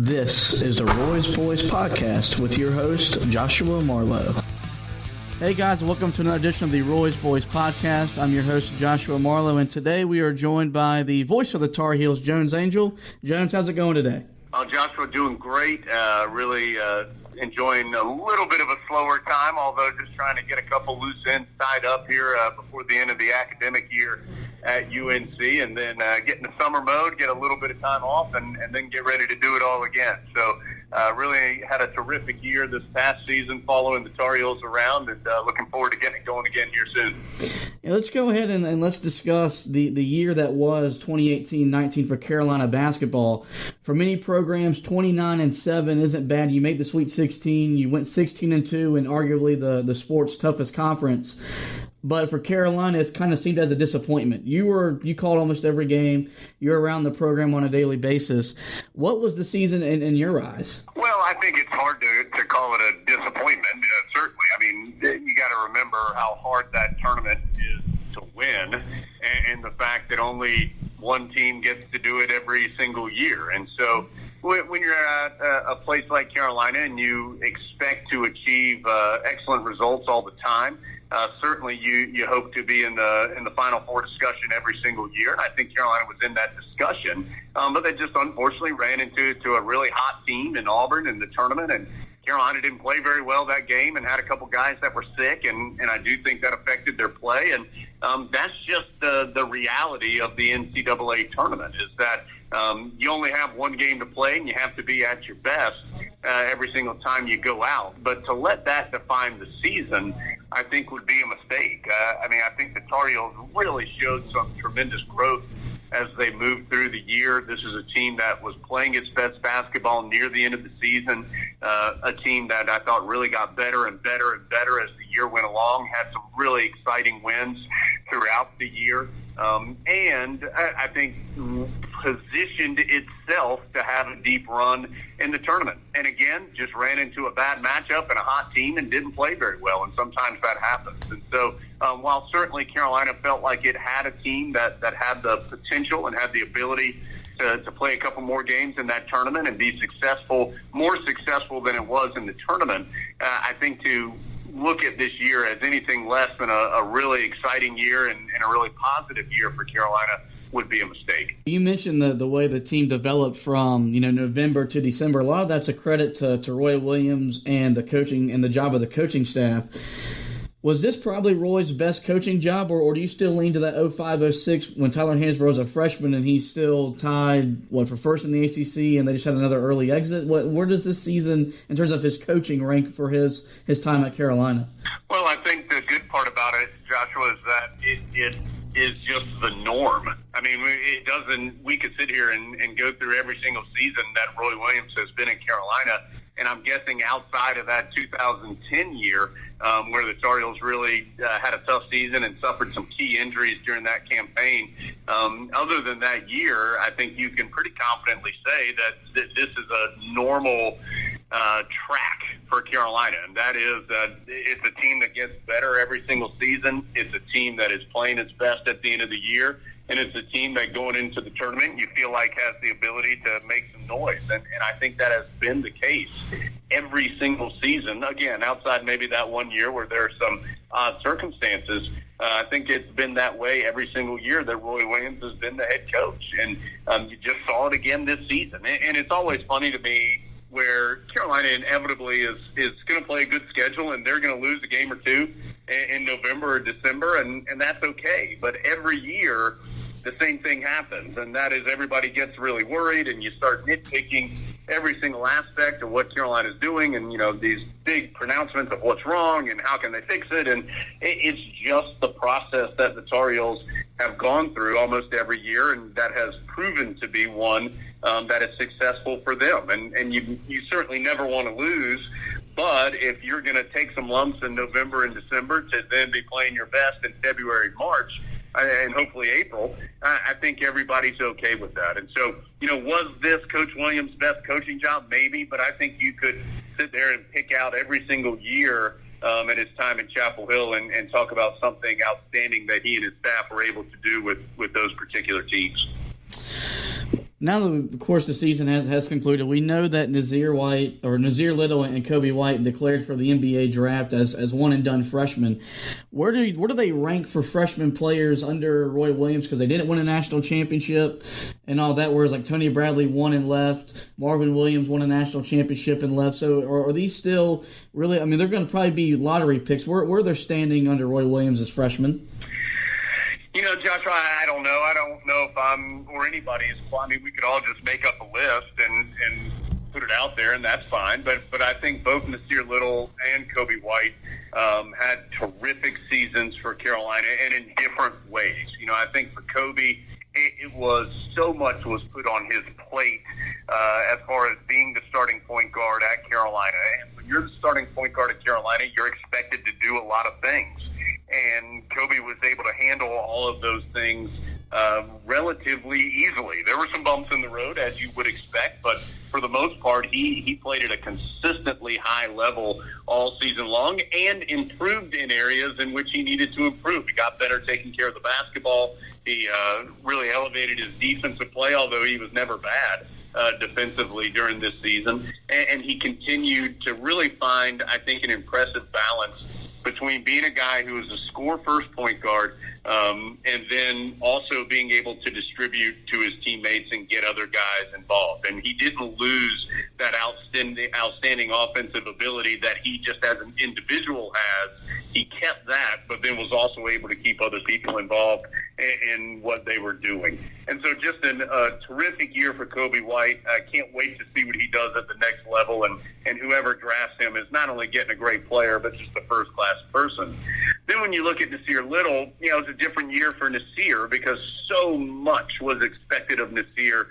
This is the Roy's Boys Podcast with your host, Joshua Marlowe. Hey guys, welcome to another edition of the Roy's Boys Podcast. I'm your host, Joshua Marlowe, and today we are joined by the voice of the Tar Heels, Jones Angell. Jones, how's it going today? Joshua, doing great. Really enjoying a little bit of a slower time, although just trying to get a couple loose ends tied up here before the end of the academic year at UNC, and then get into summer mode, get a little bit of time off, and then get ready to do it all again. So really had a terrific year this past season following the Tar Heels around, and looking forward to getting it going again here soon. Yeah, let's go ahead and let's discuss the year that was 2018-19 for Carolina basketball. For many programs, 29-7 isn't bad. You made the Sweet 16, you went 16-2 in arguably the sport's toughest conference. But for Carolina, it's kind of seemed as a disappointment. You called almost every game. You're around the program on a daily basis. What was the season in your eyes? Well, I think it's hard to call it a disappointment, certainly. I mean, you got to remember how hard that tournament is to win, and the fact that only one team gets to do it every single year. And so when you're at a place like Carolina and you expect to achieve excellent results all the time, certainly you hope to be in the Final Four discussion every single year. I think Carolina was in that discussion, but they just unfortunately ran into a really hot team in Auburn in the tournament, and Carolina didn't play very well that game and had a couple guys that were sick, and I do think that affected their play. And that's just the reality of the NCAA tournament, is that you only have one game to play and you have to be at your best every single time you go out. But to let that define the season, I think would be a mistake. I think the Tar Heels really showed some tremendous growth as they moved through the year. This is a team that was playing its best basketball near the end of the season, a team that I thought really got better and better and better as the year went along, had some really exciting wins throughout the year, and I think positioned itself to have a deep run in the tournament. And again, just ran into a bad matchup and a hot team and didn't play very well, and sometimes that happens. And so while certainly Carolina felt like it had a team that had the potential and had the ability to play a couple more games in that tournament and be successful, more successful than it was in the tournament, I think to look at this year as anything less than a really exciting year and a really positive year for Carolina would be a mistake. You mentioned the way the team developed from November to December. A lot of that's a credit to Roy Williams and the coaching and the job of the coaching staff. Was this probably Roy's best coaching job, or do you still lean to that 05-06 when Tyler Hansbrough was a freshman and he's still tied for first in the ACC and they just had another early exit? Where does this season, in terms of his coaching, rank for his time at Carolina? Well, I think the good part about it, Joshua, is that it is just the norm. I mean, it doesn't. We could sit here and go through every single season that Roy Williams has been in Carolina, and I'm guessing outside of that 2010 year, where the Tar Heels really had a tough season and suffered some key injuries during that campaign. Other than that year, I think you can pretty confidently say that this is a normal track for Carolina, and that is it's a team that gets better every single season. It's a team that is playing its best at the end of the year, and it's a team that going into the tournament you feel like has the ability to make some noise, and I think that has been the case every single season. Again, outside maybe that one year where there are some odd circumstances, I think it's been that way every single year that Roy Williams has been the head coach, and you just saw it again this season. And it's always funny to me where Carolina inevitably is going to play a good schedule and they're going to lose a game or two in November or December, and that's okay. But every year the same thing happens, and that is everybody gets really worried and you start nitpicking every single aspect of what Carolina's doing, and these big pronouncements of what's wrong and how can they fix it, and it's just the process that the Tar Heels have gone through almost every year, and that has proven to be one that is successful for them. And you certainly never want to lose, but if you're going to take some lumps in November and December to then be playing your best in February and March, and hopefully April, I think everybody's okay with that. And so, was this Coach Williams' best coaching job? Maybe, but I think you could sit there and pick out every single year at his time in Chapel Hill and talk about something outstanding that he and his staff were able to do with those particular teams. Now that the course of the season has concluded, we know that Nazir Little and Kobe White declared for the NBA draft as one-and-done freshmen. Where do they rank for freshman players under Roy Williams? Because they didn't win a national championship and all that, whereas like Tony Bradley won and left. Marvin Williams won a national championship and left. So are these still really – I mean, they're going to probably be lottery picks. Where they're standing under Roy Williams as freshmen? Joshua, I don't know. I don't know if I'm or anybody's. I mean, we could all just make up a list and put it out there, and that's fine. But I think both Nasir Little and Kobe White had terrific seasons for Carolina, and in different ways. I think for Kobe, it was so much was put on his plate as far as being the starting point guard at Carolina. And when you're the starting point guard at Carolina, you're expected to do a lot of things. And Kobe was able to handle all of those things relatively easily. There were some bumps in the road, as you would expect, but for the most part, he played at a consistently high level all season long and improved in areas in which he needed to improve. He got better taking care of the basketball. He really elevated his defensive play, although he was never bad defensively during this season. And he continued to really find, I think, an impressive balance between being a guy who is a score-first point guard and then also being able to distribute to his teammates and get other guys involved. And he didn't lose that outstanding offensive ability that he just as an individual has. He kept that, but then was also able to keep other people involved in what they were doing. And so just a terrific year for Kobe White. I can't wait to see what he does at the next level, and whoever drafts him is not only getting a great player, but just a first-class person. Then when you look at Nasir Little, it's a different year for Nasir because so much was expected of Nasir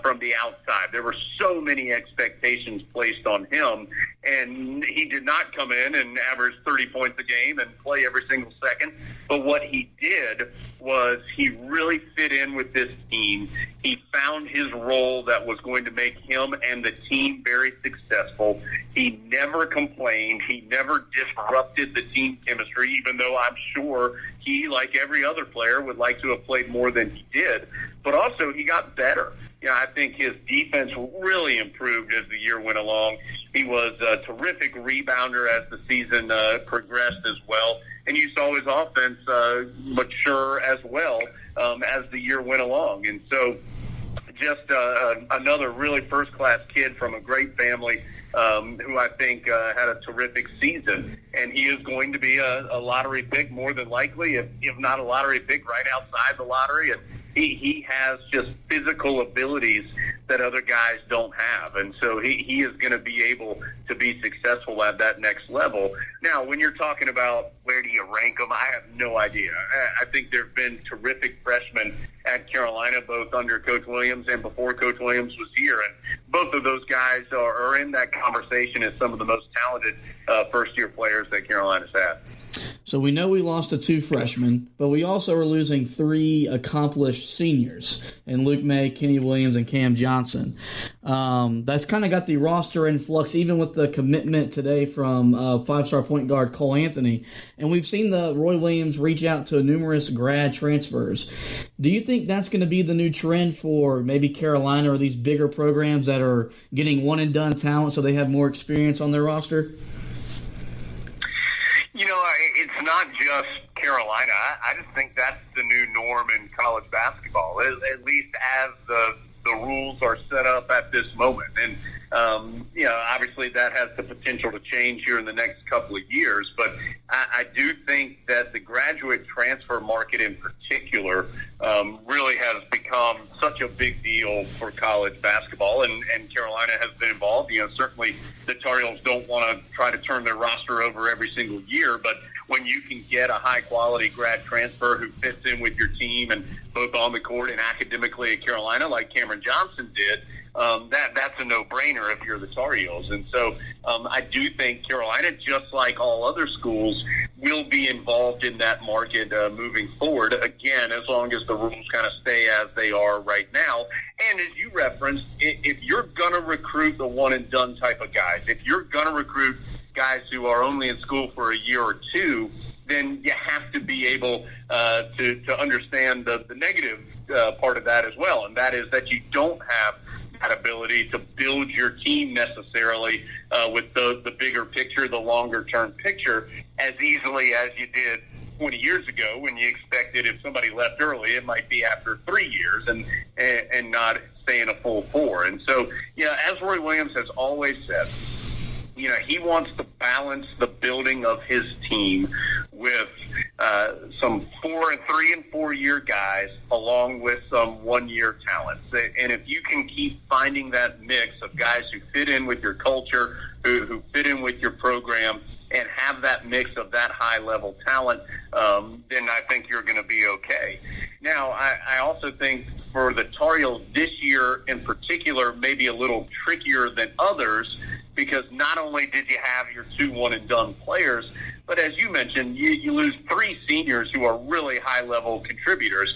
from the outside. There were so many expectations placed on him, and he did not come in and average 30 points a game and play every single second. But what he did was he really fit in with this team. He found his role that was going to make him and the team very successful. He never complained. He never disrupted the team chemistry, even though I'm sure he, like every other player, would like to have played more than he did. But also he got better. I think his defense really improved as the year went along. He was a terrific rebounder as the season progressed as well. And you saw his offense mature as well as the year went along. And so just another really first-class kid from a great family who I think had a terrific season. And he is going to be a lottery pick more than likely, if not a lottery pick right outside the lottery. And he has just physical abilities that other guys don't have. And so he is going to be able to be successful at that next level. Now, when you're talking about where do you rank them, I have no idea. I think there have been terrific freshmen at Carolina, both under Coach Williams and before Coach Williams was here. And both of those guys are in that conversation as some of the most talented first-year players that Carolina's had. So we know we lost to 2 freshmen, but we also are losing 3 accomplished seniors in Luke May, Kenny Williams, and Cam Johnson. That's kind of got the roster in flux, even with the commitment today from 5-star point guard Cole Anthony. And we've seen the Roy Williams reach out to numerous grad transfers. Do you think that's going to be the new trend for maybe Carolina or these bigger programs that are getting one-and-done talent so they have more experience on their roster? It's not just Carolina. I just think that's the new norm in college basketball, at least as the rules are set up at this moment. And, obviously that has the potential to change here in the next couple of years. But I do think that the graduate transfer market in particular really has become such a big deal for college basketball, and Carolina has been involved. Certainly the Tar Heels don't want to try to turn their roster over every single year, but when you can get a high-quality grad transfer who fits in with your team and both on the court and academically at Carolina, like Cameron Johnson did, that's a no-brainer if you're the Tar Heels. And so I do think Carolina, just like all other schools, will be involved in that market moving forward, again, as long as the rules kind of stay as they are right now. And as you referenced, if you're going to recruit the one-and-done type of guys, if you're going to recruit guys who are only in school for a year or two, then you have to be able to understand the negative part of that as well, and that is that you don't have that ability to build your team necessarily with the bigger picture, the longer-term picture, as easily as you did 20 years ago when you expected if somebody left early, it might be after 3 years and not stay in a full 4. And so, as Roy Williams has always said, he wants to balance the building of his team with some 3 and 4 year guys along with some 1-year talents. And if you can keep finding that mix of guys who fit in with your culture, who fit in with your program, and have that mix of that high-level talent, then I think you're going to be okay. Now, I also think for the Tar Heels this year in particular, maybe a little trickier than others, because not only did you have your 2 one-and-done players, but as you mentioned, you lose 3 seniors who are really high-level contributors,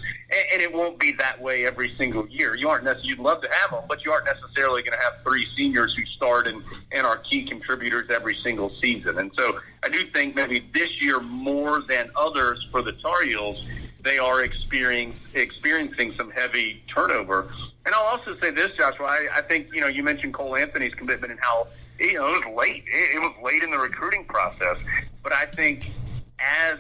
and it won't be that way every single year. You'd love to have them, but you aren't necessarily going to have 3 seniors who start and are key contributors every single season. And so I do think maybe this year more than others for the Tar Heels, they are experiencing some heavy turnover. And I'll also say this, Joshua, I think, you mentioned Cole Anthony's commitment and how, it was late. It was late in the recruiting process. But I think as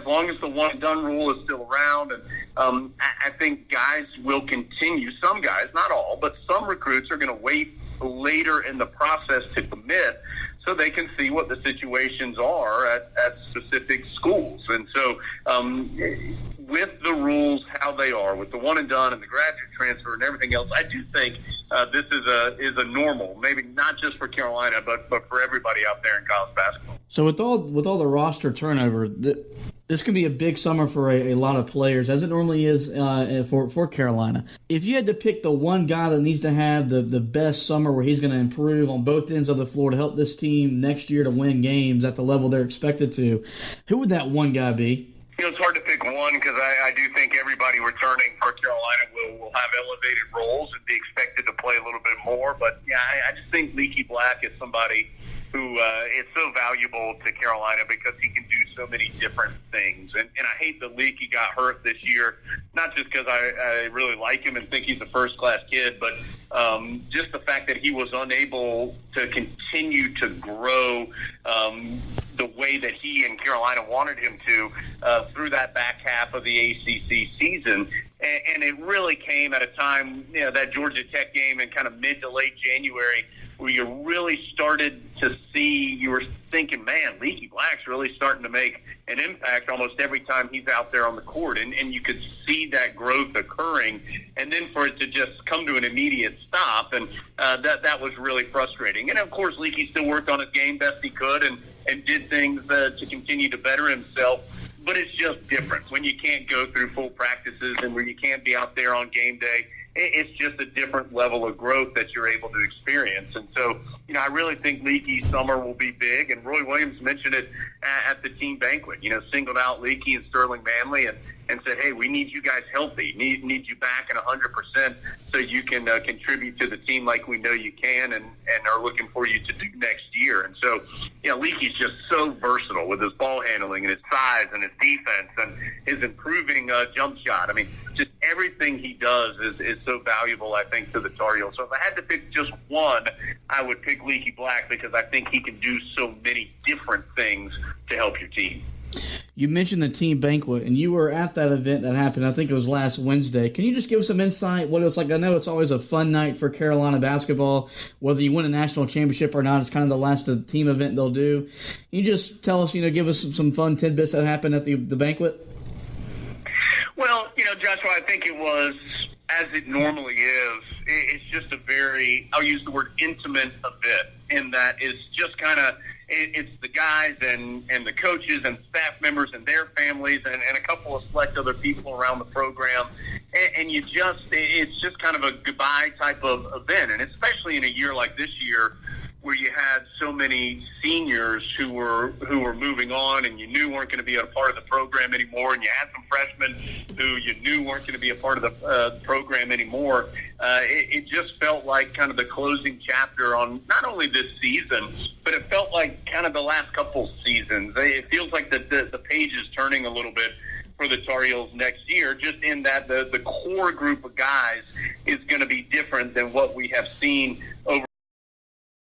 long as the one-and-done rule is still around, and I think guys will continue, some guys, not all, but some recruits are going to wait later in the process to commit so they can see what the situations are at specific schools. And so with the rules how they are, with the one-and-done and the graduate transfer and everything else, I do think this is a normal, maybe not just for Carolina, but for everybody out there in college basketball. So with all the roster turnover, this can be a big summer for a lot of players, as it normally is for Carolina. If you had to pick the one guy that needs to have the best summer where he's going to improve on both ends of the floor to help this team next year to win games at the level they're expected to, who would that one guy be? It's hard to pick one because I do think everybody returning for Carolina will have elevated roles and be expected to play a little bit more. But, I just think Leaky Black is somebody who is so valuable to Carolina because he can do so many different things. And I hate that Leaky got hurt this year, not just because I really like him and think he's a first-class kid, but just the fact that he was unable to continue to grow the way that he and Carolina wanted him to through that back half of the ACC season. And it really came at a time, that Georgia Tech game in kind of mid to late January, where you really started to see, you were thinking, man, Leaky Black's really starting to make an impact almost every time he's out there on the court. And you could see that growth occurring. And then for it to just come to an immediate stop, and that was really frustrating. And, of course, Leaky still worked on his game best he could and did things to continue to better himself. But it's just different when you can't go through full practices and where you can't be out there on game day. It's just a different level of growth that you're able to experience. And so, I really think Leaky's summer will be big. And Roy Williams mentioned it at the team banquet, singled out Leaky and Sterling Manley and said, hey, we need you guys healthy, need you back at 100% so you can contribute to the team like we know you can and are looking for you to do next year. And so, Leaky's just so versatile with his ball handling and his size and his defense and his improving jump shot. I mean, just everything he does is so valuable, I think, to the Tar Heels. So if I had to pick just one, I would pick Leaky Black because I think he can do so many different things to help your team. You mentioned the team banquet, and you were at that event that happened, I think it was last Wednesday. Can you just give us some insight what it was like? I know it's always a fun night for Carolina basketball. Whether you win a national championship or not, it's kind of the last team event they'll do. Can you just tell us, give us some fun tidbits that happened at the banquet? Well, Joshua, I think it was, as it normally is, it's just a very, I'll use the word intimate event, in that it's just kind of, it's the guys and the coaches and staff members and their families and a couple of select other people around the program. And it's just kind of a goodbye type of event. And especially in a year like this year, where you had so many seniors who were moving on and you knew weren't going to be a part of the program anymore, and you had some freshmen who you knew weren't going to be a part of the program anymore. It just felt like kind of the closing chapter on not only this season, but it felt like kind of the last couple seasons. It feels like the page is turning a little bit for the Tar Heels next year, just in that the core group of guys is going to be different than what we have seen over